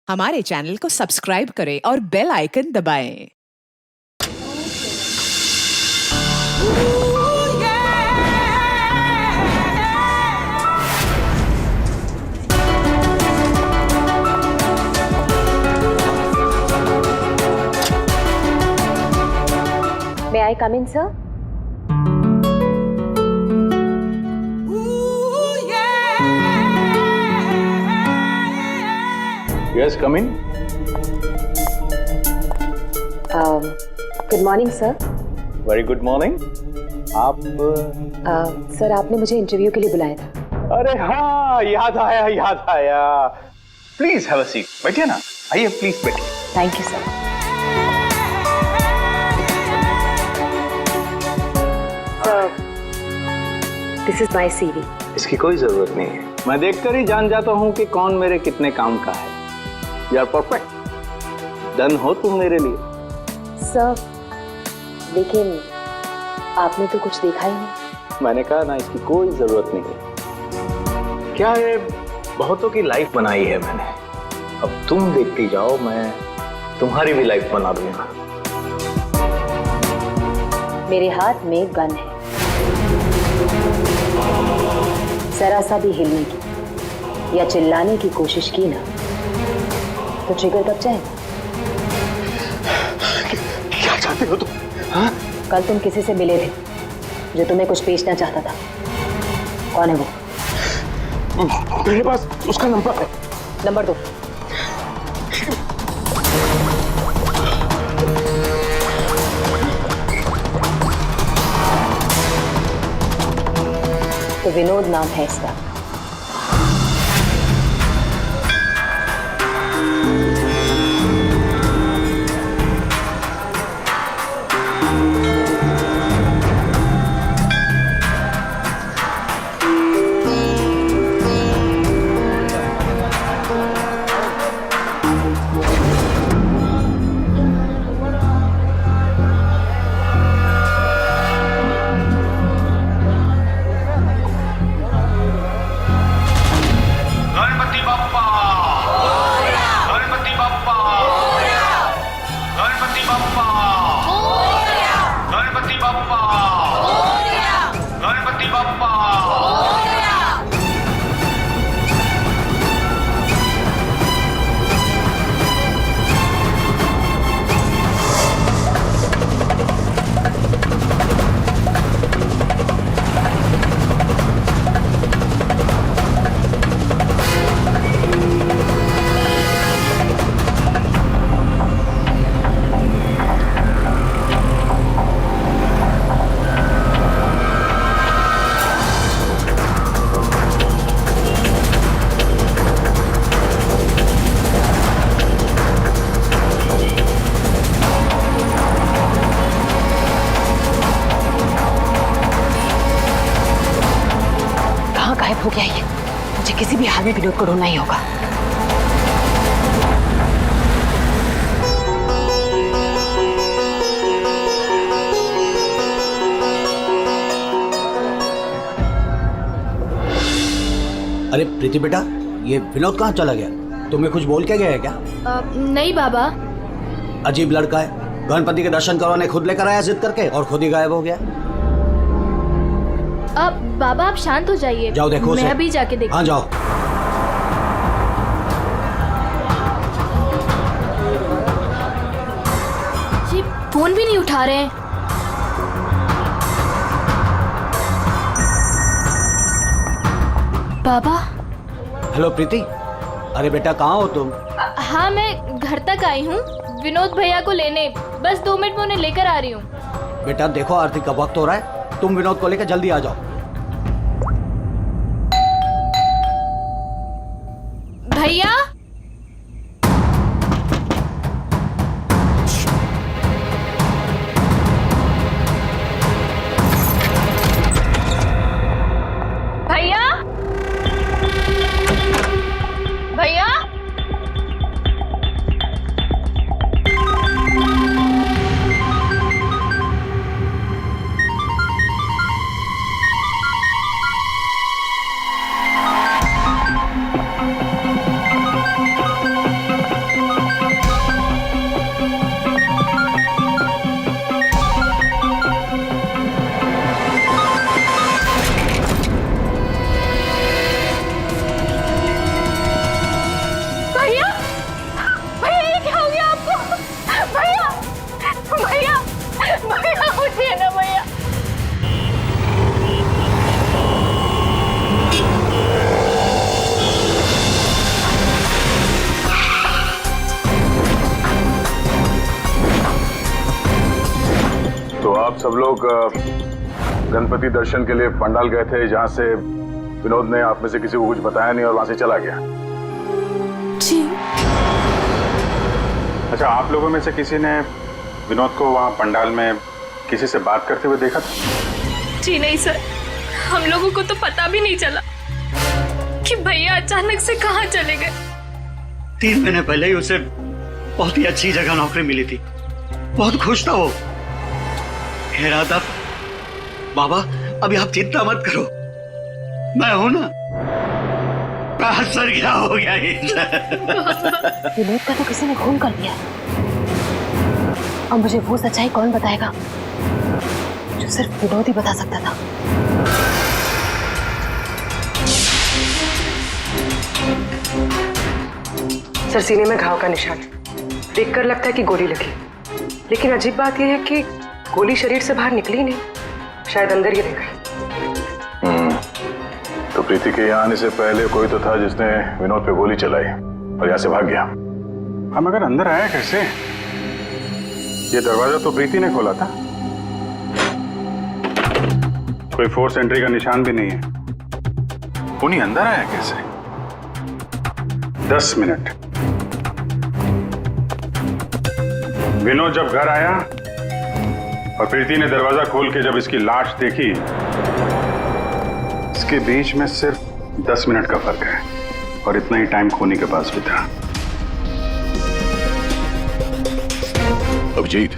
हमारे चैनल को सब्सक्राइब करें और बेल आइकन दबाएं। May I come in, sir? Yes, come in. Good morning, sir. Very good morning. आप सर आपने मुझे इंटरव्यू के लिए बुलाया था। अरे हाँ, याद आया। Please have a seat. बैठिए ना, आइए प्लीज बैठिए। Thank you sir. This is my CV। इसकी कोई जरूरत नहीं है, मैं देखकर ही जान जाता हूँ कि कौन मेरे कितने काम का है। यू आर परफेक्ट, डन हो तुम मेरे लिए। सर लेकिन आपने तो कुछ देखा ही नहीं। मैंने कहा ना, इसकी कोई जरूरत नहीं है। क्या है, बहुतों की लाइफ बनाई है मैंने, अब तुम देखती जाओ, मैं तुम्हारी भी लाइफ बना दूंगा। मेरे हाथ में गन है, जरा सा भी हिलने की या चिल्लाने की कोशिश की ना तो ट्रिगर दब जाएगा। क्या चाहते हो तुम? हाँ? कल तुम किसी से मिले थे जो तुम्हें कुछ बेचना चाहता था। कौन है वो? मेरे पास उसका नंबर है। नंबर दो। तो विनोद नाम है इसका। गायब हो गया ये। मुझे किसी भी हाल में विनोद को ढूंढना ही होगा। अरे प्रीति बेटा, ये विनोद कहाँ चला गया? तुम्हें कुछ बोल के गया है क्या? नहीं बाबा। अजीब लड़का है, गणपति के दर्शन करवाने खुद लेकर आया जिद करके और खुद ही गायब हो गया। अब बाबा आप शांत हो जाइए। जाओ देखो मैं अभी जाके देखती हूँ। हाँ जाओ। जी फोन भी नहीं उठा रहे हैं। बाबा। हेलो प्रीति, अरे बेटा कहाँ हो तुम? हाँ मैं घर तक आई हूँ विनोद भैया को लेने, बस 2 मिनट में उन्हें लेकर आ रही हूँ। बेटा देखो आरती का वक्त हो रहा है, तुम विनोद को लेकर जल्दी आ जाओ। भैया। भैया। भैया। सब लोग गणपति दर्शन के लिए पंडाल गए थे, जहां से विनोद ने आप में से किसी को कुछ बताया नहीं और वहां से चला गया। जी। अच्छा, आप लोगों में से किसी ने विनोद को वहां पंडाल में किसी से बात करते हुए देखा था? जी नहीं सर, हम लोगों को तो पता भी नहीं चला कि भैया अचानक से कहाँ चले गए। 3 महीने पहले ही उसे बहुत ही अच्छी जगह नौकरी मिली थी, बहुत खुश था वो। हे राधा, बाबा अभी आप चिंता मत करो, मैं हूं ना। सर क्या हो गया विनोद का तो किसी ने खून कर दिया। अब मुझे वो सच्चाई कौन बताएगा जो सिर्फ विनोद ही बता सकता था। सर, सीने में घाव का निशान देखकर लगता है कि गोली लगी, लेकिन अजीब बात यह है कि गोली शरीर से बाहर निकली नहीं, शायद अंदर ही रह गई। तो प्रीति के यहाँ आने से पहले कोई तो था जिसने विनोद पे गोली चलाई और यहाँ से भाग गया। हम अगर अंदर आया कैसे? ये दरवाजा तो प्रीति ने खोला था, कोई फोर्स एंट्री का निशान भी नहीं है। उन्हीं अंदर आया कैसे? 10 मिनट। विनोद जब घर आया और प्रीति ने दरवाजा खोल के जब इसकी लाश देखी, इसके बीच में सिर्फ 10 मिनट का फर्क है और इतना ही टाइम खोनी के पास भी था। अभिजीत,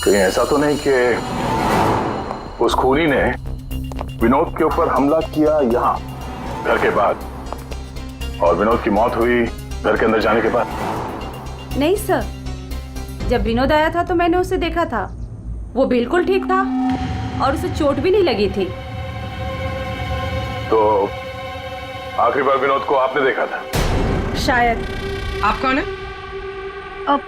कहीं ऐसा तो नहीं कि उस खूनी ने विनोद के ऊपर हमला किया यहाँ घर के बाद और विनोद की मौत हुई घर के अंदर जाने के बाद? नहीं सर, जब विनोद आया था तो मैंने उसे देखा था, वो बिल्कुल ठीक था और उसे चोट भी नहीं लगी थी। तो आखिरी बार विनोद को आपने देखा था? शायद। आप कौन है? अब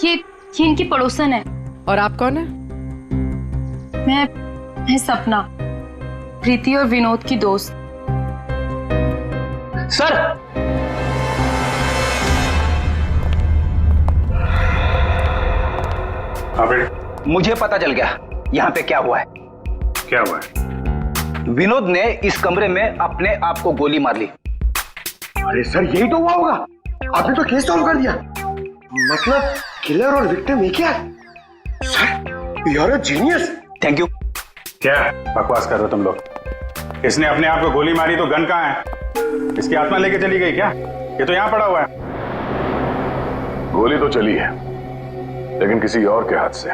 ये इनकी पड़ोसन है। और आप कौन है? मैं सपना, प्रीति और विनोद की दोस्त। सर, मुझे पता चल गया यहाँ पे क्या हुआ है। क्या हुआ है? विनोद ने इस कमरे में अपने आप को गोली मार ली। अरे सर, यही तो हुआ होगा। आपने तो केस सॉल्व कर दिया। मतलब किलर और विक्टिम एक ही है। Sir, you are a genius. Thank you. क्या बकवास कर रहे हो तुम लोग? इसने अपने आप को गोली मारी तो गन कहाँ है? इसकी आत्मा लेके चली गई क्या? ये तो यहाँ पड़ा हुआ है। गोली तो चली है, लेकिन किसी और के हाथ से।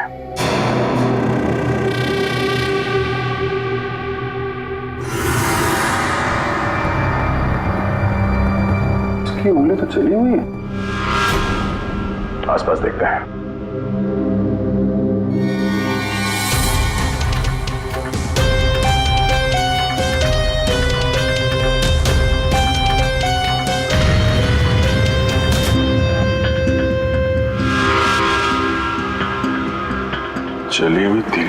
इसकी उंगली तो चली हुई है। आसपास देखते हैं। चली हुई थी।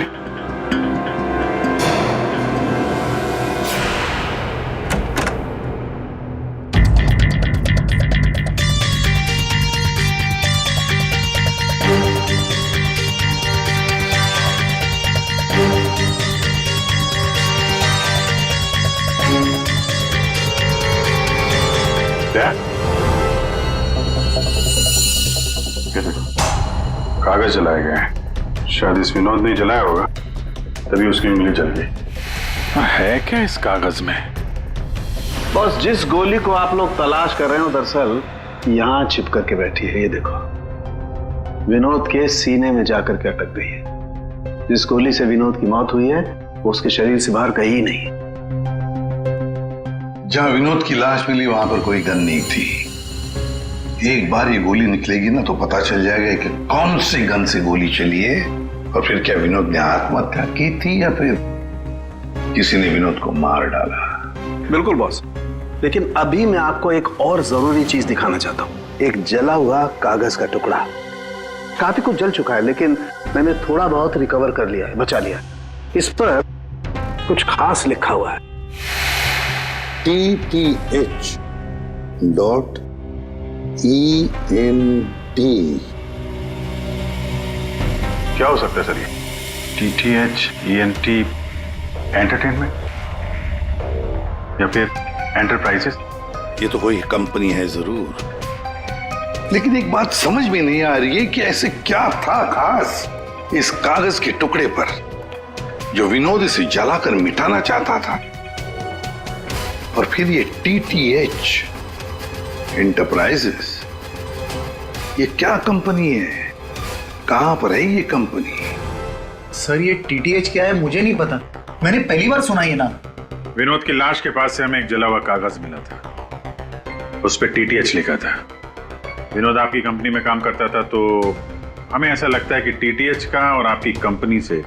क्या? कागज जलाए गए हैं। शायद इस विनोद ने जलाया होगा, तभी उसकी उंगली जल गई। है क्या इस कागज में? बस जिस गोली को आप लोग तलाश कर रहे हो दरअसल यहाँ छिप करके बैठी है। ये देखो, विनोद के सीने में जाकर के अटक गई है। जिस गोली से विनोद की मौत हुई है वो उसके शरीर से बाहर कहीं नहीं। जहां विनोद की लाश मिली वहां पर कोई गन नहीं थी। एक बार ये गोली निकलेगी ना तो पता चल जाएगा कि कौन सी गन से गोली चली है और फिर क्या विनोद ने आत्महत्या की थी या फिर किसी ने विनोद को मार डाला। बिल्कुल बॉस, लेकिन अभी मैं आपको एक और जरूरी चीज दिखाना चाहता हूँ। एक जला हुआ कागज का टुकड़ा। काफी कुछ जल चुका है लेकिन मैंने थोड़ा बहुत रिकवर कर लिया है, बचा लिया। इस पर कुछ खास लिखा हुआ है। TTH.ENT। क्या हो सकता है सर ये? TTH ENT एंटरटेनमेंट या फिर एंटरप्राइजेस? ये तो कोई कंपनी है जरूर, लेकिन एक बात समझ में नहीं आ रही है कि ऐसे क्या था खास इस कागज के टुकड़े पर जो विनोद इसे जलाकर मिटाना चाहता था। और फिर ये TTH एंटरप्राइजेस, ये क्या कंपनी है? कहां पर है ये कंपनी? सर ये TTH क्या है मुझे नहीं पता, मैंने पहली बार सुना ये नाम। विनोद की लाश के पास से हमें एक जला हुआ कागज मिला था, उस पर TTH लिखा था। विनोद आपकी कंपनी में काम करता था, तो हमें ऐसा लगता है कि TTH का और आपकी कंपनी से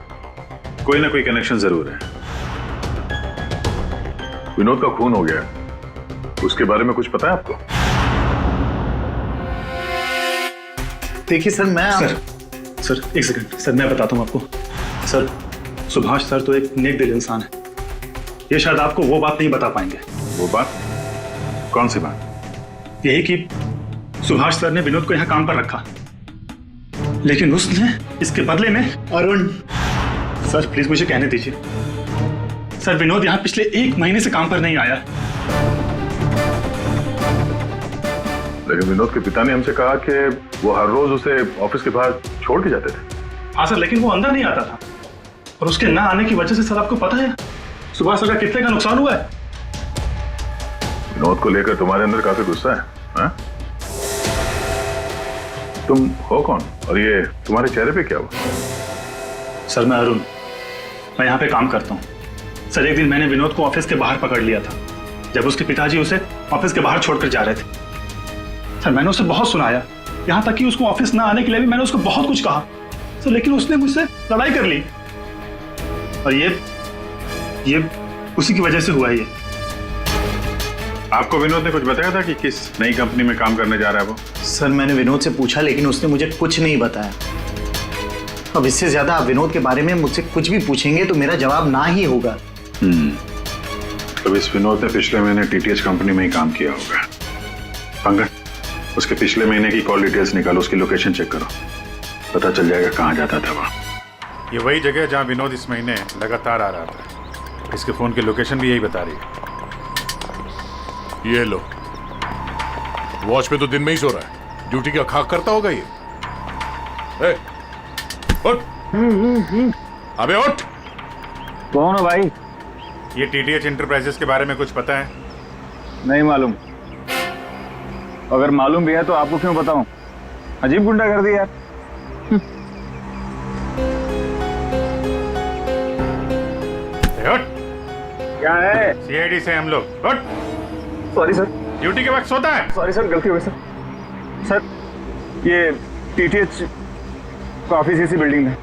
कोई ना कोई कनेक्शन जरूर है। विनोद का खून हो गया, उसके बारे में कुछ पता है आपको? देखिए सर सर एक सेकंड सर, मैं बताता हूँ आपको। सर सुभाष सर तो एक नेक दिल इंसान है, ये शायद आपको वो बात नहीं बता पाएंगे। वो बात? कौन सी बात? यही कि सुभाष सर ने विनोद को यहाँ काम पर रखा, लेकिन उसने इसके बदले में अरुण। सर प्लीज मुझे कहने दीजिए। सर विनोद यहाँ पिछले 1 महीने से काम पर नहीं आया। लेकिन विनोद के पिता ने हमसे कहा कि वो हर रोज उसे ऑफिस के बाहर छोड़ के जाते थे। हाँ सर, लेकिन वो अंदर नहीं आता था, और उसके ना आने की वजह से सर आपको पता है सुभाष सर का कितने का नुकसान हुआ है। विनोद को लेकर तुम्हारे अंदर काफी गुस्सा है, हाँ? तुम हो कौन और ये तुम्हारे चेहरे पे क्या हुआ? सर मैं अरुण, मैं यहाँ पे काम करता हूँ। सर एक दिन मैंने विनोद को ऑफिस के बाहर पकड़ लिया था, जब उसके पिताजी उसे ऑफिस के बाहर छोड़कर जा रहे थे। सर मैंने उसे बहुत सुनाया, यहाँ तक कि उसको ऑफिस ना आने के लिए भी मैंने उसको बहुत कुछ कहा सर, लेकिन उसने मुझसे लड़ाई कर ली, और ये उसी की वजह से हुआ है ये। आपको विनोद ने कुछ बताया था कि किस नई कंपनी में काम करने जा रहा है वो? सर मैंने विनोद से पूछा, लेकिन उसने मुझे कुछ नहीं बताया। अब इससे ज्यादा आप विनोद के बारे में मुझसे कुछ भी पूछेंगे तो मेरा जवाब ना ही होगा। तो इस विनोद ने पिछले महीने TTH कंपनी में ही काम किया होगा। पंकज, उसके पिछले महीने की कॉल डिटेल्स निकालो, उसकी लोकेशन चेक करो, पता चल जाएगा कहाँ जाता था वहाँ। ये वही जगह है जहाँ विनोद इस महीने लगातार आ रहा था। इसके फोन की लोकेशन भी यही बता रही है। ये लो, वॉच पे तो दिन में ही सो रहा है, ड्यूटी का खाक करता होगा ये। उठ, अबे उठ। कौन हो भाई? ये TTH एंटरप्राइजेस के बारे में कुछ पता है? नहीं मालूम। अगर मालूम भी है तो आपको क्यों बताऊं? अजीब गुंडागर्दी यार। उठ। क्या है? CID से हम लोग। उठ। Sorry sir. ड्यूटी के वक्त सोता है? सॉरी सर, गलती हो गई सर। सर ये TTH का ऑफिस इसी बिल्डिंग में।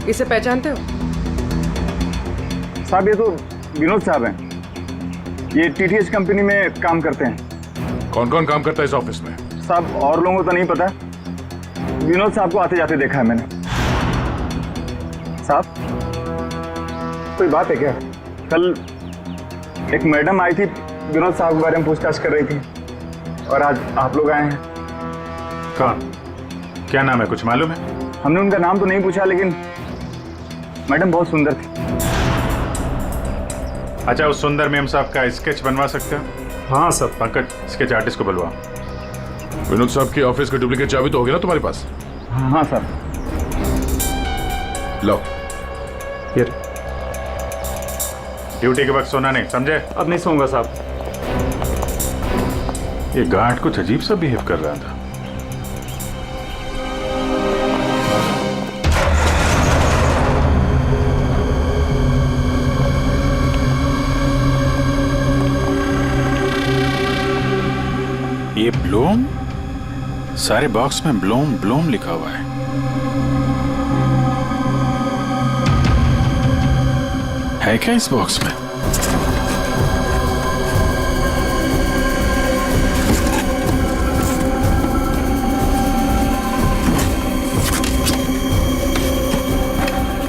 इसे पहचानते हो? साहब ये तो विनोद साहब हैं, ये TTH कंपनी में काम करते हैं। कौन कौन काम करता है इस ऑफिस में? साहब और लोगों को तो नहीं पता, विनोद साहब को आते जाते देखा है मैंने। साहब कोई बात है क्या? कल एक मैडम आई थी, विनोद साहब के बारे में पूछताछ कर रही थी, और आज आप लोग आए हैं। कौन? क्या नाम है, कुछ मालूम है? हमने उनका नाम तो नहीं पूछा, लेकिन मैडम बहुत सुंदर थी। अच्छा, उस सुंदर मेम साहब का स्केच बनवा सकते हो? हाँ सर। पंकज, स्केच आर्टिस्ट को बुलवाओ। विनोद साहब की ऑफिस की डुप्लीकेट चाबी तो होगी ना तुम्हारे पास? हाँ सर। लो। ड्यूटी के वक्त सोना नहीं, समझे? अब नहीं सोऊंगा साहब। ये गार्ड कुछ अजीब सा बिहेव कर रहा था। ये ब्लूम, सारे बॉक्स में ब्लूम ब्लूम लिखा हुआ है। है क्या इस बॉक्स में?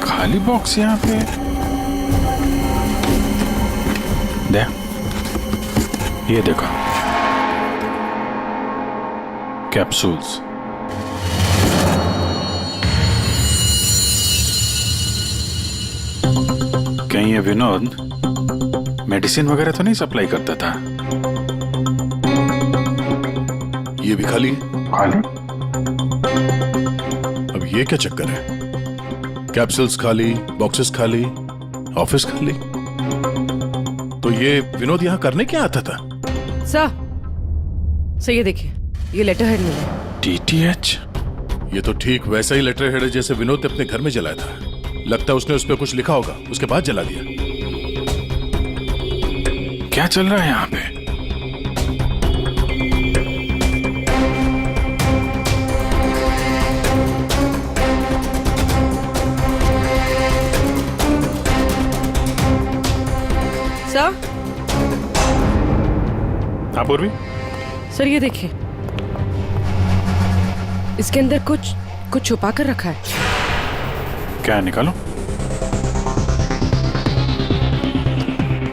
खाली बॉक्स यहाँ पे दे, ये देखो, कैप्सूल्स। कहीं ये विनोद मेडिसिन वगैरह तो नहीं सप्लाई करता था? ये भी खाली खाली? अब ये क्या चक्कर है? कैप्सूल्स खाली, बॉक्सेस खाली, ऑफिस खाली। तो ये विनोद यहाँ करने क्या आता था? सर ये देखिए, ये लेटर हेड मिला। DTH? ये तो ठीक वैसा ही लेटर हेड है जैसे विनोद ने अपने घर में जलाया था। लगता है उसने उस पर कुछ लिखा होगा, उसके बाद जला दिया। क्या चल रहा है यहाँ पे? सर? हाँ पूर्वी? सर ये देखिए, इसके अंदर कुछ छुपा कर रखा है। क्या निकालो?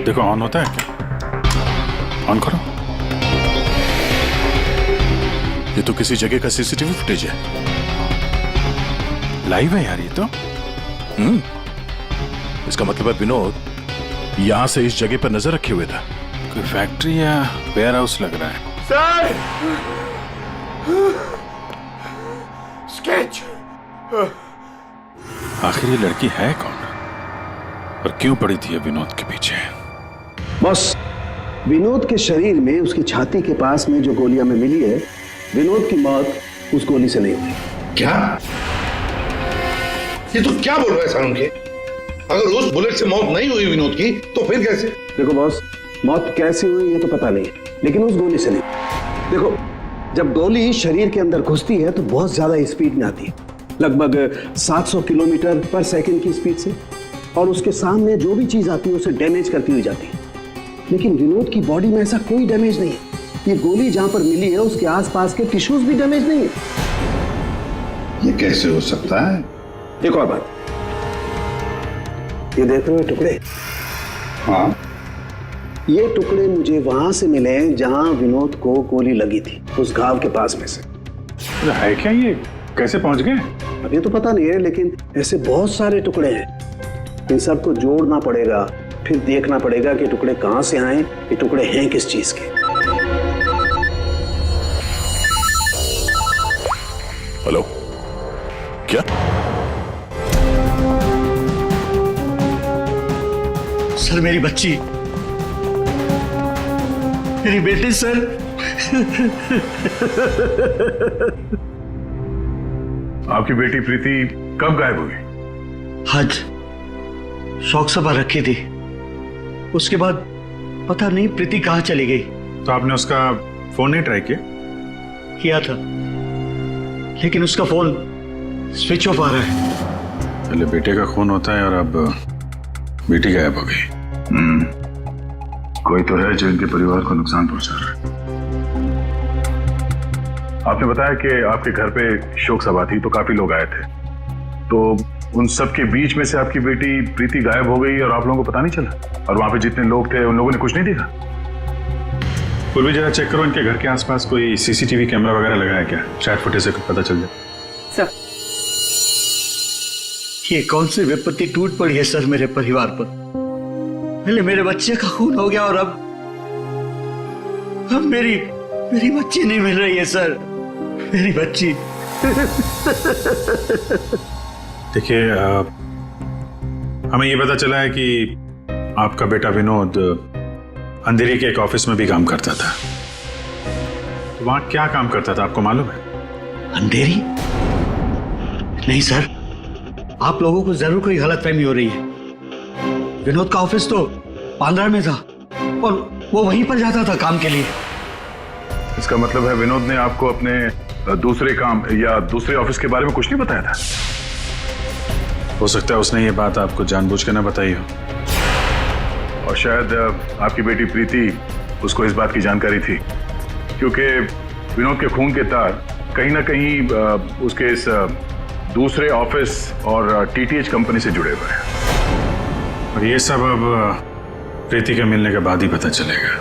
देखो ऑन होता है क्या? ऑन करो। ये तो किसी जगह का CCTV फुटेज है। लाइव है यार ये तो। इसका मतलब है विनोद यहां से इस जगह पर नजर रखे हुए था। कोई फैक्ट्री या वेयर हाउस लग रहा है। Sir, sketch. आखिर ये लड़की है कौन और क्यों पड़ी थी विनोद के पीछे? बस विनोद के शरीर में उसकी छाती के पास में जो गोलियां में मिली है, विनोद की मौत उस गोली से नहीं हुई। क्या? ये तो क्या बोल रहा है सारुण के? अगर उस बुलेट से मौत नहीं हुई विनोद की तो फिर कैसे? देखो बॉस, मौत कैसे हुई ये तो पता नहीं, लेकिन उस गोली से नहीं। देखो, जब गोली शरीर के अंदर घुसती है तो बहुत ज्यादा स्पीड में आती है, लगभग 700 किलोमीटर पर सेकंड की स्पीड से, और उसके सामने जो भी चीज आती है उसे डैमेज करती हुई जाती है। लेकिन विनोद की बॉडी में ऐसा कोई डैमेज नहीं है। ये गोली जहां पर मिली है उसके आसपास के टिश्यूज भी डैमेज नहीं है। ये कैसे हो सकता है? एक और बात, ये देख रहे हो टुकड़े? हाँ, ये टुकड़े मुझे वहां से मिले जहां विनोद को गोली लगी थी, उस घाव के पास में से। है क्या ये? कैसे पहुंच गए? अब ये तो पता नहीं है, लेकिन ऐसे बहुत सारे टुकड़े हैं। इन सबको जोड़ना पड़ेगा, फिर देखना पड़ेगा कि टुकड़े कहां से आए, ये टुकड़े हैं किस चीज के। हेलो, क्या? सर मेरी बच्ची, मेरी बेटी सर। आपकी बेटी प्रीति कब गायब हुई? आज शौक सभा रखी थी, उसके बाद पता नहीं प्रीति कहाँ चली गई। तो आपने उसका फोन नहीं ट्राई किया था, लेकिन उसका फोन स्विच ऑफ आ रहा है। पहले बेटे का खून होता है और अब बेटी गायब हो गई। कोई तो है जो इनके परिवार को नुकसान पहुंचा रहा है। आपने बताया कि आपके घर पे शोक सभा थी तो काफी लोग आए थे, तो उन सब के बीच में से आपकी बेटी प्रीति गायब हो गई और आप लोगों को पता नहीं चला? और वहां पे जितने लोग थे उन लोगों ने कुछ नहीं देखा? पूर्वी जरा चेक करो इनके घर के आसपास कोई CCTV कैमरा वगैरह लगा है क्या? शायद फुटेज से कुछ पता चल जाए। सर, ये कौन सी विपत्ति टूट पड़ी है सर मेरे परिवार पर। पहले मेरे बच्चे का खून हो गया और अब मेरी बच्ची नहीं मिल रही है सर, मेरी बच्ची। देखिए, हमें ये पता चला है कि आपका बेटा विनोद अंधेरी के एक ऑफिस में भी काम करता था। तो वहां क्या काम करता था आपको मालूम है? अंधेरी? नहीं सर, आप लोगों को जरूर कोई गलतफहमी हो रही है। विनोद का ऑफिस तो बांद्रा में था और वो वहीं पर जाता था काम के लिए। इसका मतलब है विनोद ने आपको अपने दूसरे काम या दूसरे ऑफिस के बारे में कुछ नहीं बताया था? हो सकता है उसने ये बात आपको जानबूझ के ना बताई हो, और शायद आपकी बेटी प्रीति उसको इस बात की जानकारी थी, क्योंकि विनोद के खून के तार कहीं ना कहीं उसके इस दूसरे ऑफिस और TTH कंपनी से जुड़े हुए हैं। और ये सब अब प्रीति के मिलने के बाद ही पता चलेगा।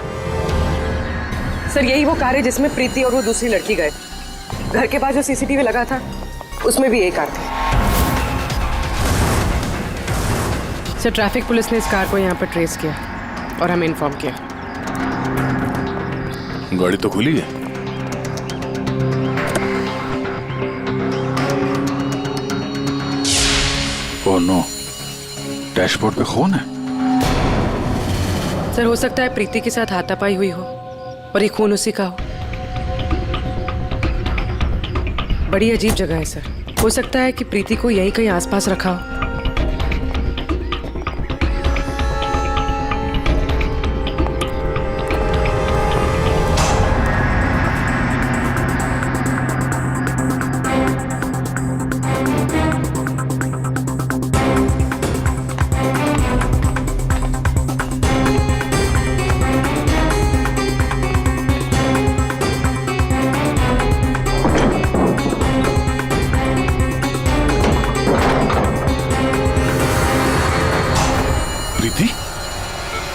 सर यही वो कार है जिसमें प्रीति और वो दूसरी लड़की गए। घर के पास जो CCTV लगा था उसमें भी यही कार थी। सर ट्रैफिक पुलिस ने इस कार को यहाँ पर ट्रेस किया और हमें इन्फॉर्म किया। गाड़ी तो खुली है। ओह नो, डैशबोर्ड पे खून है। सर हो सकता है प्रीति के साथ हाथापाई हुई हो और ये खून उसी का हो। बड़ी अजीब जगह है सर, हो सकता है कि प्रीति को यहीं कहीं आसपास रखा हो।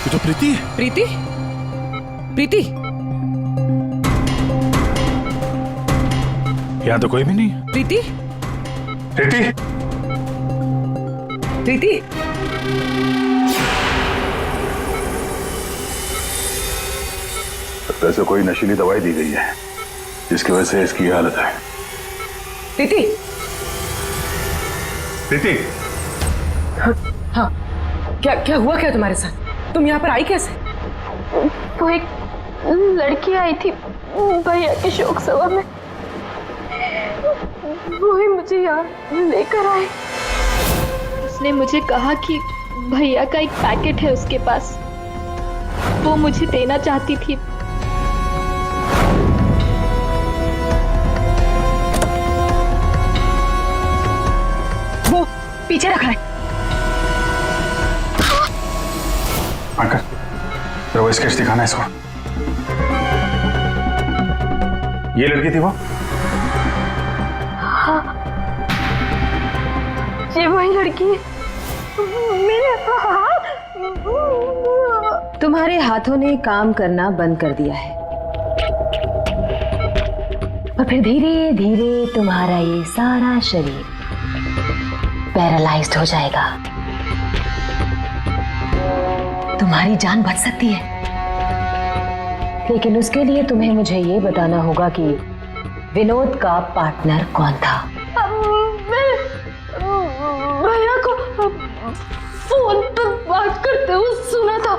ये तो प्रीति है। प्रीति? प्रीति? यहाँ तो कोई भी नहीं है। प्रीति? प्रीति? प्रीति? वैसे कोई नशीली दवाई दी गई है जिसकी वजह से इसकी हालत है। प्रीति? प्रीति? हाँ, क्या हुआ क्या तुम्हारे साथ? तुम यहाँ पर आई कैसे? वो एक लड़की आई थी भैया के शोक सभा में, वो ही मुझे यहाँ लेकर आई। उसने मुझे कहा कि भैया का एक पैकेट है उसके पास, वो मुझे देना चाहती थी। वो पीछे रखा है। अंकल, जरा वो स्केच दिखाना इसको। ये लड़की थी वो? हाँ, ये वही लड़की है। मेरे तुम्हारे हाथों ने काम करना बंद कर दिया है और फिर धीरे धीरे तुम्हारा ये सारा शरीर पैरालाइज्ड हो जाएगा। तुम्हारी जान बच सकती है, लेकिन उसके लिए तुम्हें मुझे ये बताना होगा कि विनोद का पार्टनर कौन था। भैया को फोन पर बात करते हुए सुना था।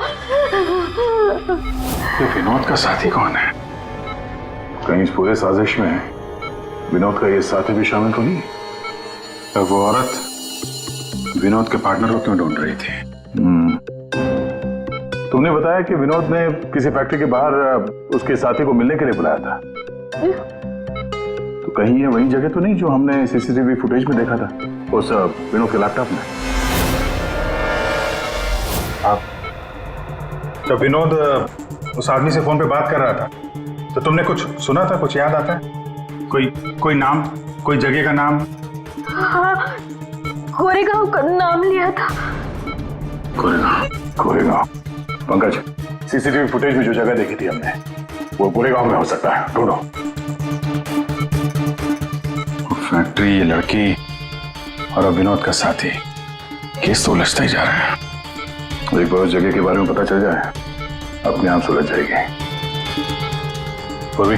ये विनोद का साथी कौन है? कहीं इस पूरे साजिश में विनोद का ये साथी भी शामिल तो नहीं? तो वो औरत विनोद के पार्टनर को क्यों ढूंढ रही थी? तुमने बताया कि विनोद ने किसी फैक्ट्री के बाहर उसके साथी को मिलने के लिए बुलाया था, तो कहीं ये वही जगह तो नहीं जो हमने सीसीटीवी फुटेज में देखा था उस विनोद के लैपटॉप में? आप जब विनोद उस आदमी से फोन पे बात कर रहा था तो तुमने कुछ सुना था? कुछ याद आता है? कोई नाम, कोई जगह का नाम? हाँ, कोरेगांव का नाम लिया था। कोरेगांव। पंकज, सीसीटीवी फुटेज में जो जगह देखी थी हमने वो कोरेगांव में हो सकता है, ढूंढो। फैक्ट्री, ये लड़की और अब विनोद का साथी, केस तो उलझता ही जा रहा है। एक बार उस जगह के बारे में पता चल जाए अपने आप सुलझ जाएगी। पूर्वी,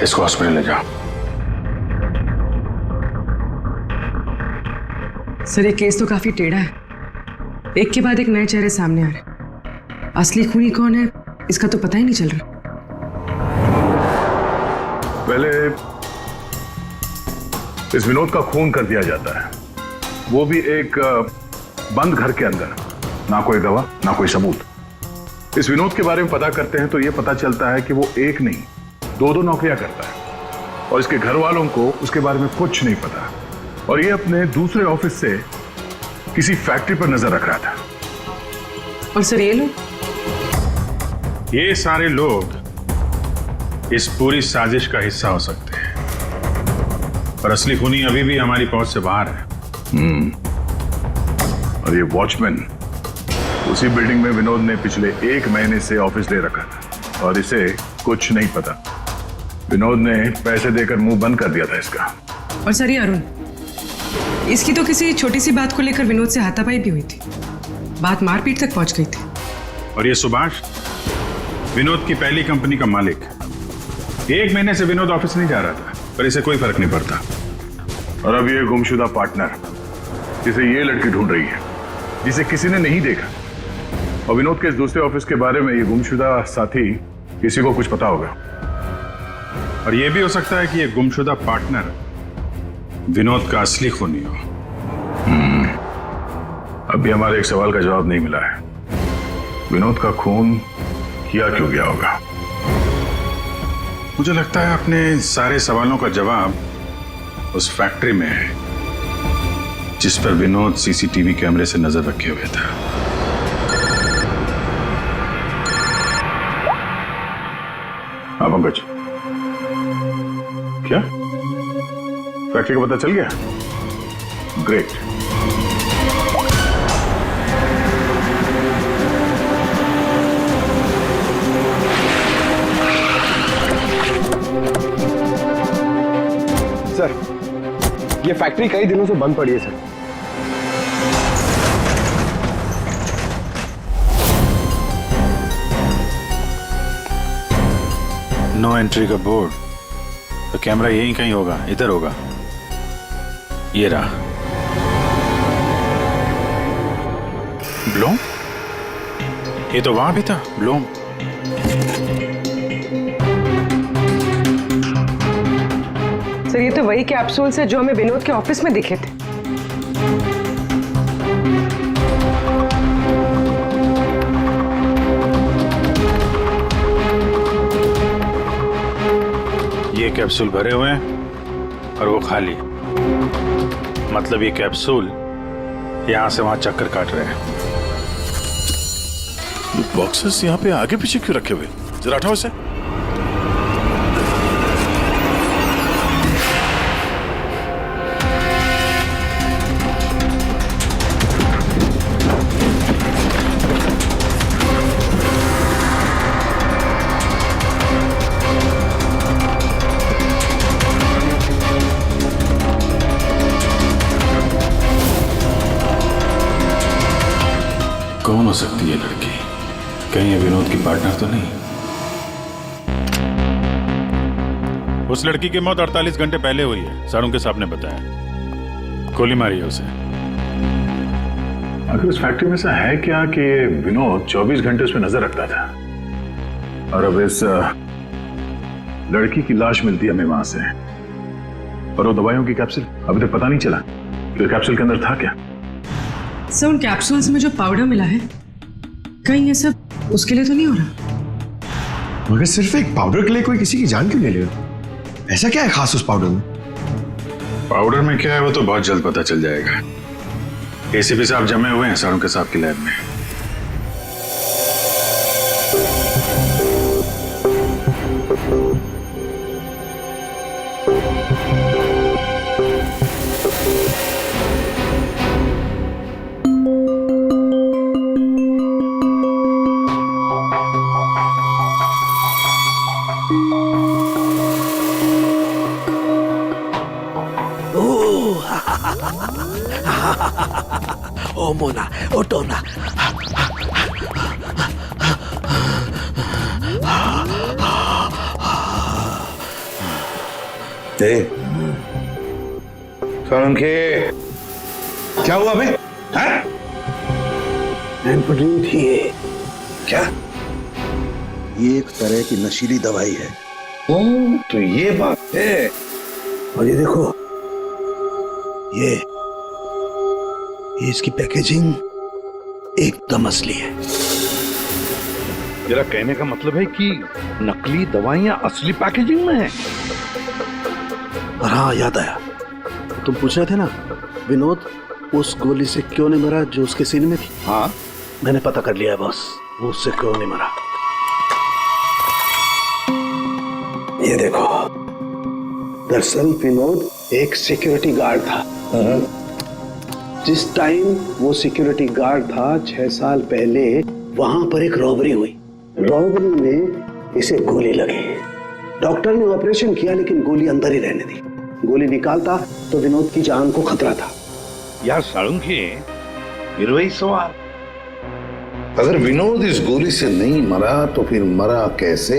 इसको हॉस्पिटल ले जाओ। सर ये केस तो काफी टेढ़ा है, एक के बाद एक नए चेहरे सामने आ रहे हैं। असली खूनी कौन है इसका तो पता ही नहीं चल रहा। पहले इस विनोद का खून कर दिया जाता है, वो भी एक बंद घर के अंदर, ना कोई गवाह ना कोई सबूत। इस विनोद के बारे में पता करते हैं तो यह पता चलता है कि वो एक नहीं दो नौकरियां करता है और इसके घर वालों को उसके बारे में कुछ नहीं पता, और ये अपने दूसरे ऑफिस से किसी फैक्ट्री पर नजर रख रहा था। और सर ये लोग? ये सारे लोग इस पूरी साजिश का हिस्सा हो सकते हैं, पर असली खूनी अभी भी हमारी पहुंच से बाहर है। और ये वॉचमैन उसी बिल्डिंग में विनोद ने पिछले 1 महीने से ऑफिस ले रखा था और इसे कुछ नहीं पता। विनोद ने पैसे देकर मुंह बंद कर दिया था इसका। और सर ये अरुण, इसकी तो किसी छोटी सी बात को लेकर विनोद से हाथापाई भी हुई थी। बात मारपीट तक पहुंच गई थी। और ये सुभाष विनोद की पहली कंपनी का मालिक। 1 महीने से विनोद ऑफिस नहीं जा रहा था, पर इसे कोई फर्क नहीं पड़ता। और अब ये गुमशुदा पार्टनर जिसे ये लड़की ढूंढ रही है, जिसे किसी ने नहीं देखा, और विनोद के इस दूसरे ऑफिस के बारे में ये गुमशुदा साथी किसी को कुछ पता होगा। और ये भी हो सकता है कि ये गुमशुदा पार्टनर विनोद का असली खूनी हो। अभी हमारे एक सवाल का जवाब नहीं मिला है, विनोद का खून किया क्यों गया होगा? मुझे लगता है अपने सारे सवालों का जवाब उस फैक्ट्री में है जिस पर विनोद सीसीटीवी कैमरे से नजर रखे हुए था। हाँ पंकज, क्या फैक्ट्री का पता चल गया? ग्रेट। सर, ये फैक्ट्री कई दिनों से बंद पड़ी है सर। नो एंट्री का बोर्ड, तो कैमरा यहीं कहीं होगा, इधर होगा। ये रहा। ब्लूम? ये तो वहां भी था, ब्लूम। सर, ये तो वही कैप्सूल्स है जो हमें विनोद के ऑफिस में दिखे थे। ये कैप्सूल भरे हुए हैं और वो खाली। मतलब ये कैप्सूल यहां से वहां चक्कर काट रहे हैं। बॉक्सेस यहाँ पे आगे पीछे क्यों रखे हुए? जरा हटाओ इसे। कौन हो सकती है लड़की? कहीं ये विनोद की पार्टनर तो नहीं? उस लड़की की मौत 48 घंटे पहले हुई है, सारुण के साहब ने बताया। गोली मारी है उसे। आखिर उस फैक्ट्री में से है क्या कि विनोद 24 घंटे उस पर नजर रखता था, और अब इस लड़की की लाश मिलती है हमें वहां से, और वो दवाइयों की कैप्सूल अभी तक पता नहीं चला कि कैप्सूल के अंदर था क्या। सर, उन कैप्सूल्स में जो पाउडर मिला है, कहीं ये सब उसके लिए तो नहीं हो रहा? मगर सिर्फ एक पाउडर के लिए कोई किसी की जान क्यों ले ले? ऐसा क्या है खास उस पाउडर में? पाउडर में क्या है वो तो बहुत जल्द पता चल जाएगा। एसीपी साहब जमे हुए हैं सारुण के साहब की लैब में। ओ मोना, ओ टोना। सारुण के क्या हुआ बे? एम्फेटामिन थी ये। क्या? ये एक तरह की नशीली दवाई है। ओ, तो ये बात है। और ये देखो, ये इसकी पैकेजिंग एकदम असली है। तेरा कहने का मतलब है कि नकली दवाइयां असली पैकेजिंग में है? और हाँ, याद आया, तुम पूछ रहे थे ना विनोद उस गोली से क्यों नहीं मरा जो उसके सीने में थी। हाँ, मैंने पता कर लिया है बॉस, वो उससे क्यों नहीं मरा। ये देखो, दरअसल विनोद एक सिक्योरिटी गार्ड था। जिस टाइम वो सिक्योरिटी गार्ड था 6 साल पहले, वहां पर एक रॉबरी हुई। रॉबरी में इसे गोली लगी। डॉक्टर ने ऑपरेशन किया लेकिन गोली अंदर ही रहने दी। गोली निकालता तो विनोद की जान को खतरा था। यार सारुण के फिर वही सवाल, अगर विनोद इस गोली से नहीं मरा तो फिर मरा कैसे?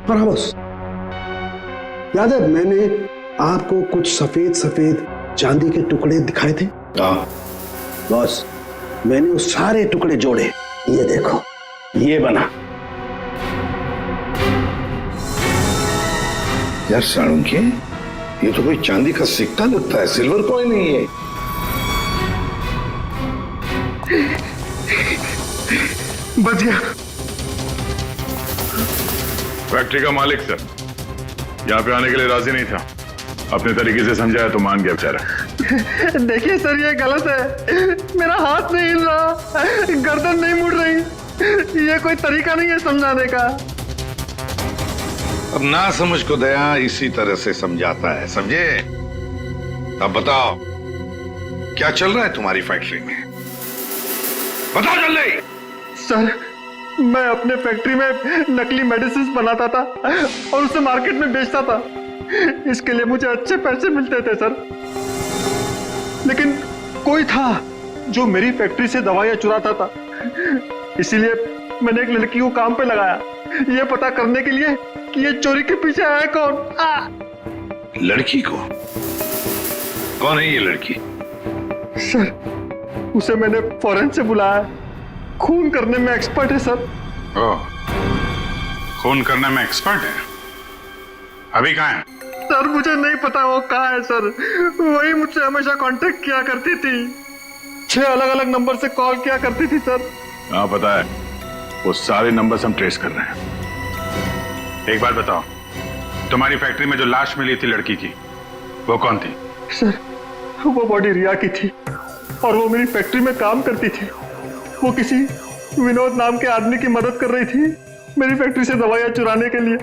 पर बॉस, याद है मैंने आपको कुछ सफेद सफेद चांदी के टुकड़े दिखाए थे? हाँ बॉस, मैंने वो सारे टुकड़े जोड़े, ये देखो, ये बना। यार साळुंखे, ये तो कोई चांदी का सिक्का लगता है, सिल्वर कॉइन नहीं है। बच गया। फैक्ट्री का मालिक सर यहाँ पे आने के लिए राजी नहीं था। अपने तरीके से समझाया तो मान गया बेचारा। देखिए सर, ये गलत है। मेरा हाथ नहीं हिल रहा, गर्दन नहीं मुड़ रही। ये कोई तरीका नहीं है समझाने का। अब ना समझ को दया इसी तरह से समझाता है, समझे? अब बताओ क्या चल रहा है तुम्हारी फैक्ट्री में? बताओ जल्दी। सर, मैं अपने फैक्ट्री में नकली मेडिसिन बनाता था और उसे मार्केट में बेचता था। इसके लिए मुझे अच्छे पैसे मिलते थे सर। लेकिन कोई था जो मेरी फैक्ट्री से दवाइयां चुराता था। इसीलिए मैंने एक लड़की को काम पे लगाया, ये पता करने के लिए कि ये चोरी के पीछे है कौन। लड़की को? कौन है ये लड़की? सर, उसे मैंने फॉरेन से बुलाया। खून करने में एक्सपर्ट है सर। ओह, खून करने में एक्सपर्ट है? अभी कहाँ है? सर, मुझे नहीं पता वो कहाँ है सर। वही मुझसे हमेशा कांटेक्ट किया करती थी। 6 अलग अलग नंबर से कॉल किया करती थी सर। हाँ पता है, वो सारे नंबर्स हम ट्रेस कर रहे हैं। एक बात बताओ, तुम्हारी फैक्ट्री में जो लाश मिली थी लड़की की, वो कौन थी? सर, वो बॉडी रिया की थी और वो मेरी फैक्ट्री में काम करती थी। वो किसी विनोद नाम के आदमी की मदद कर रही थी मेरी फैक्ट्री से दवाइयां चुराने के लिए।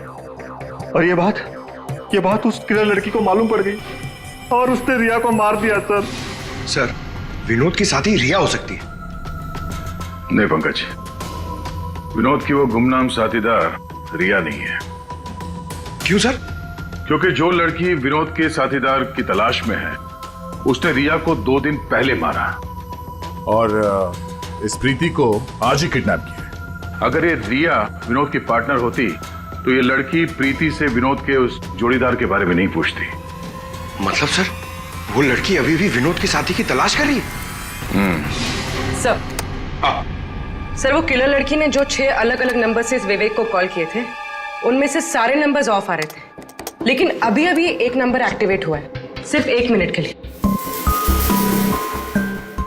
और ये बात उस किलर लड़की को मालूम पड़ गई और उसने रिया को मार दिया सर। सर, विनोद की साथी रिया हो सकती है। नहीं पंकज, विनोद की वो गुमनाम साथीदार रिया नहीं है। क्यों सर? क्योंकि जो लड़की विनोद के साथीदार की तलाश में है, उसने रिया को 2 दिन पहले मारा और इस प्रीति को आज ही किडनैप किया। अगर ये रिया विनोद की पार्टनर होती तो ये लड़की प्रीति से विनोद के उस जोड़ीदार के बारे में नहीं पूछती। मतलब सर, वो लड़की अभी भी विनोद के साथी की तलाश कर रही है? सर, वो किलर लड़की ने जो 6 अलग अलग नंबर से इस विवेक को कॉल किए थे, उनमें से सारे नंबर्स ऑफ आ रहे थे। लेकिन अभी अभी एक नंबर एक्टिवेट हुआ है, सिर्फ 1 मिनट के लिए।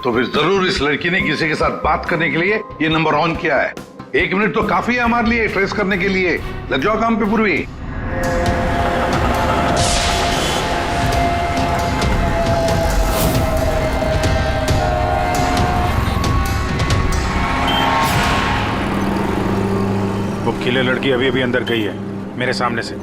तो फिर जरूर इस लड़की ने किसी के साथ बात करने के लिए ये नंबर ऑन किया है। 1 मिनट तो काफी है हमारे लिए ट्रेस करने के लिए। लग जाओ काम पे पूर्वी। वो किले लड़की अभी अभी अंदर गई है मेरे सामने से।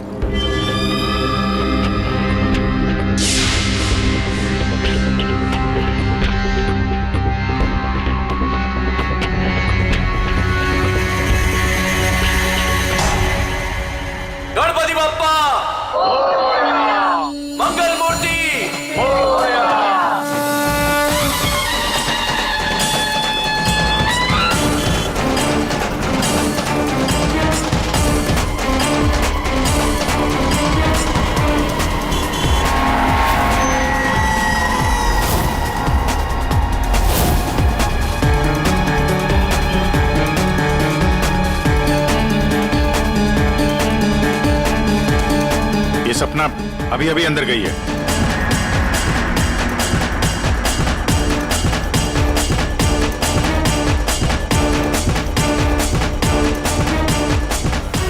गणपति बप्पा मंगल मूर्ति सपना अभी अभी अंदर गई है।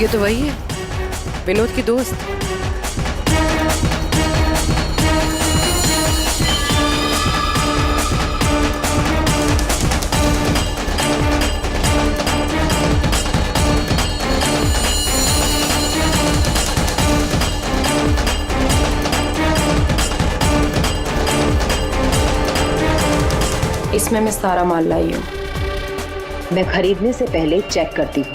ये तो वही है, विनोद की दोस्त। इसमें मैं सारा माल लाई हूँ। मैं खरीदने से पहले चेक करती हूँ।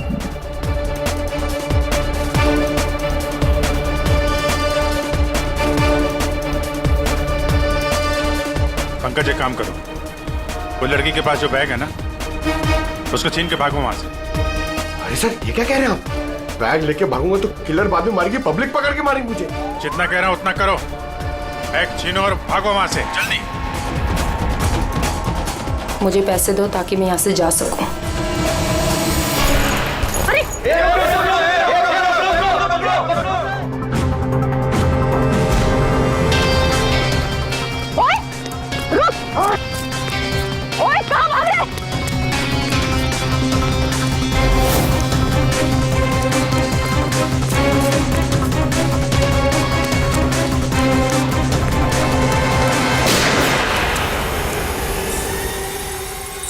पंकज, एक काम करो, वो लड़की के पास जो बैग है ना, उसको छीन के भागो वहां से। अरे सर ये क्या कह रहे हैं आप? बैग लेके भागूंगा तो किलर बाद में मारेगी, पब्लिक पकड़ के मारेगी मुझे। जितना कह रहा हूं उतना करो। बैग छीनो और भागो वहां से जल्दी। मुझे पैसे दो ताकि मैं यहाँ से जा सकूं।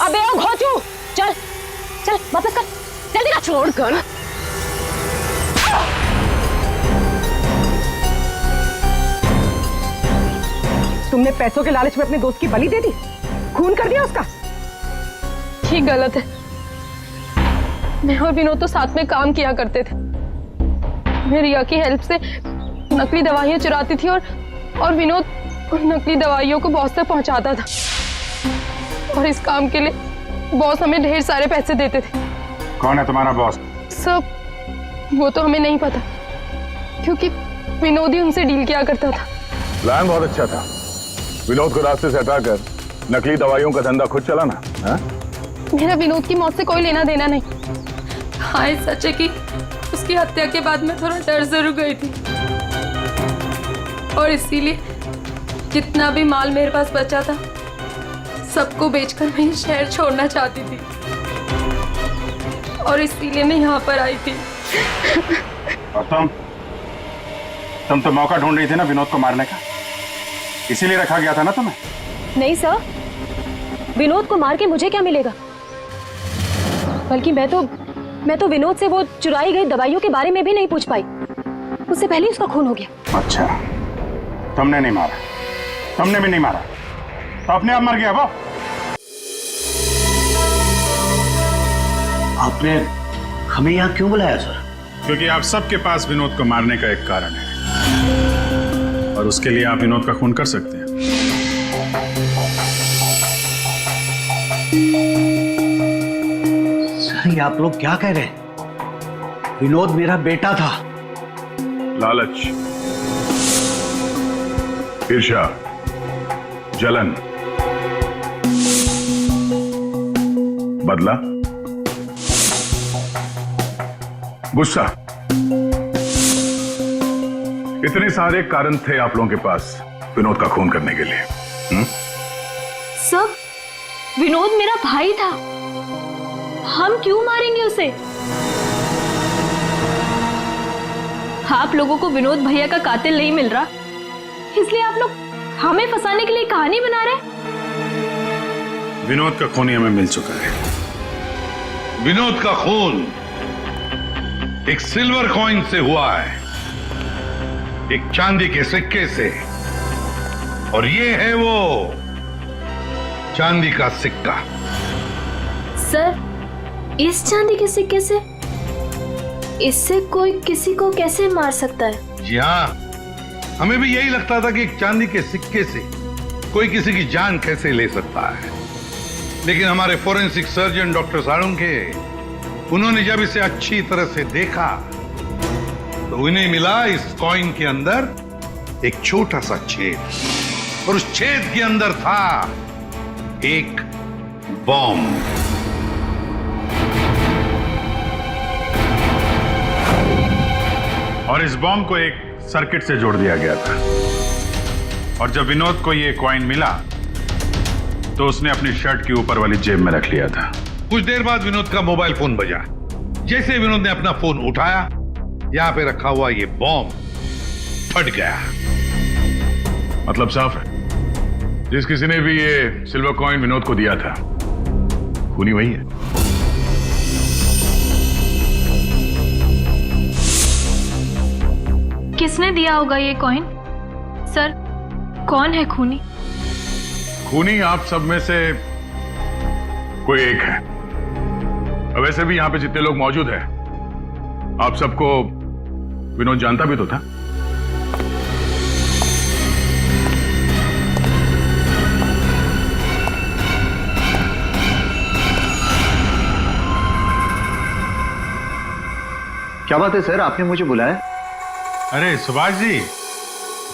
अबे ओ घोचू, चल चल वापस कर, जल्दी कर। छोड़ कर। तुमने पैसों के लालच में अपने दोस्त की बलि दे दी, खून कर दिया उसका। ये गलत है। मैं और विनोद तो साथ में काम किया करते थे। मैं रिया की हेल्प से नकली दवाइयां चुराती थी और विनोद उन नकली दवाइयों को बॉस तक पहुंचाता था। और इस काम के लिए बॉस हमें ढेर सारे पैसे देते थे। कौन है तुम्हारा बॉस? सब वो तो हमें नहीं पता, क्योंकि विनोद ही उनसे डील किया करता था। प्लान बहुत अच्छा था। विनोद को रास्ते से हटाकर नकली दवाइयों का धंधा खुद चलाना। हाँ? मेरा विनोद की मौत से कोई लेना देना नहीं। हाँ सच है कि उसकी हत्या के बाद मैं थोड़ा डर जरूर गई थी, और इसीलिए जितना भी माल मेरे पास बचा था सबको बेचकर मैं ये शहर छोड़ना चाहती थी, और इसीलिए मैं यहाँ पर आई थी। और तुम तो मौका ढूंढ रही थी ना विनोद को मारने का, इसीलिए रखा गया था ना तुम्हें? नहीं सर, विनोद को मार के मुझे क्या मिलेगा? बल्कि मैं तो विनोद से वो चुराई गई दवाइयों के बारे में भी नहीं पूछ पाई। उससे पहले उसका खून हो गया। अच्छा, तुमने नहीं मारा, तुमने भी नहीं मारा, तो अपने आप मर गया वो। आपने हमें यहाँ क्यों बुलाया सर? क्योंकि आप सबके पास विनोद को मारने का एक कारण है, और उसके लिए आप विनोद का खून कर सकते हैं। सर ये आप लोग क्या कह रहे हैं? विनोद मेरा बेटा था। लालच, ईर्ष्या, जलन, बदला, गुस्सा, इतने सारे कारण थे आप लोगों के पास विनोद का खून करने के लिए। सब विनोद मेरा भाई था, हम क्यों मारेंगे उसे? आप लोगों को विनोद भैया का कातिल नहीं मिल रहा, इसलिए आप लोग हमें फंसाने के लिए कहानी बना रहे हैं। विनोद का खून हमें मिल चुका है। विनोद का खून एक सिल्वर कॉइन से हुआ है, एक चांदी के सिक्के से, और ये है वो चांदी का सिक्का। सर, इस चांदी के सिक्के से? इससे कोई किसी को कैसे मार सकता है? जी हाँ, हमें भी यही लगता था कि एक चांदी के सिक्के से कोई किसी की जान कैसे ले सकता है, लेकिन हमारे फोरेंसिक सर्जन डॉक्टर साळुंखे, उन्होंने जब इसे अच्छी तरह से देखा तो उन्हें मिला इस कॉइन के अंदर एक छोटा सा छेद, और उस छेद के अंदर था एक बॉम्ब। और इस बॉम्ब को एक सर्किट से जोड़ दिया गया था, और जब विनोद को ये कॉइन मिला तो उसने अपनी शर्ट की ऊपर वाली जेब में रख लिया था। कुछ देर बाद विनोद का मोबाइल फोन बजा। जैसे विनोद ने अपना फोन उठाया, यहां पे रखा हुआ ये बॉम्ब फट गया। मतलब साफ है, जिस किसी ने भी ये सिल्वर कॉइन विनोद को दिया था, खूनी वही है। किसने दिया होगा ये कॉइन? सर, कौन है खूनी? खूनी आप सब में से कोई एक है। वैसे भी यहां पे जितने लोग मौजूद हैं, आप सबको विनोद जानता भी तो था। क्या बात है सर, आपने मुझे बुलाया? अरे सुभाष जी,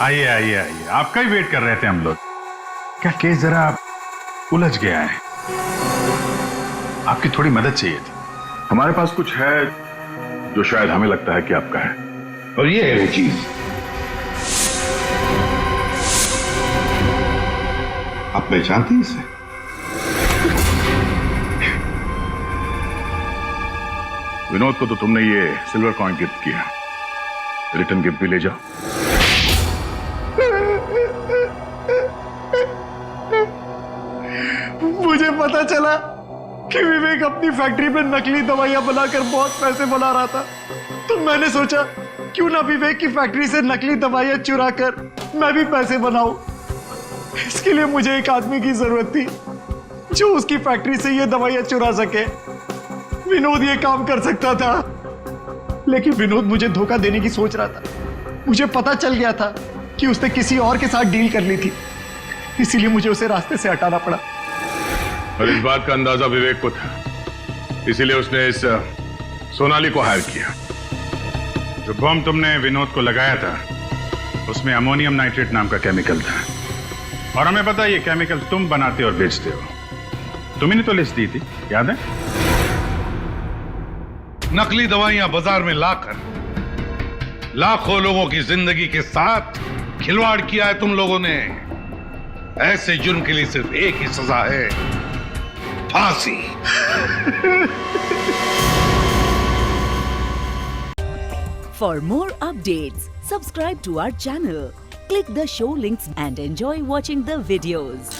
आइए आइए आइए, आपका ही वेट कर रहे थे हम लोग। क्या केस जरा उलझ गया है, आपकी थोड़ी मदद चाहिए थी। हमारे पास कुछ है जो शायद हमें लगता है कि आपका है, और ये है वो चीज। आप पहचानती हैं इसे? विनोद को तो तुमने ये सिल्वर कॉइन गिफ्ट किया, रिटर्न गिफ्ट भी ले जाओ। मुझे पता चला कि विवेक अपनी फैक्ट्री में नकली दवाइयां बनाकर बहुत पैसे बना रहा था, तो मैंने सोचा क्यों ना विवेक की फैक्ट्री से नकली दवाइयां चुरा कर मैं भी पैसे बनाऊं। इसके लिए मुझे एक आदमी की जरूरत थी जो उसकी फैक्ट्री से ये दवाइयां चुरा सके। विनोद ये काम कर सकता था, लेकिन विनोद मुझे धोखा देने की सोच रहा था। मुझे पता चल गया था कि उसने किसी और के साथ डील कर ली थी, इसीलिए मुझे उसे रास्ते से हटाना पड़ा। और इस बात का अंदाजा विवेक को था, इसीलिए उसने इस सोनाली को हायर किया। जो बम तुमने विनोद को लगाया था उसमें अमोनियम नाइट्रेट नाम का केमिकल था, और हमें पता है ये केमिकल तुम बनाते और बेचते हो। तुम्ही ने तो लिस्ट दी थी, याद है? नकली दवाइयां बाजार में लाकर लाखों लोगों की जिंदगी के साथ खिलवाड़ किया है तुम लोगों ने। ऐसे जुर्म के लिए सिर्फ एक ही सजा है, फांसी। For more updates, subscribe to our channel, click the show links and enjoy watching the videos.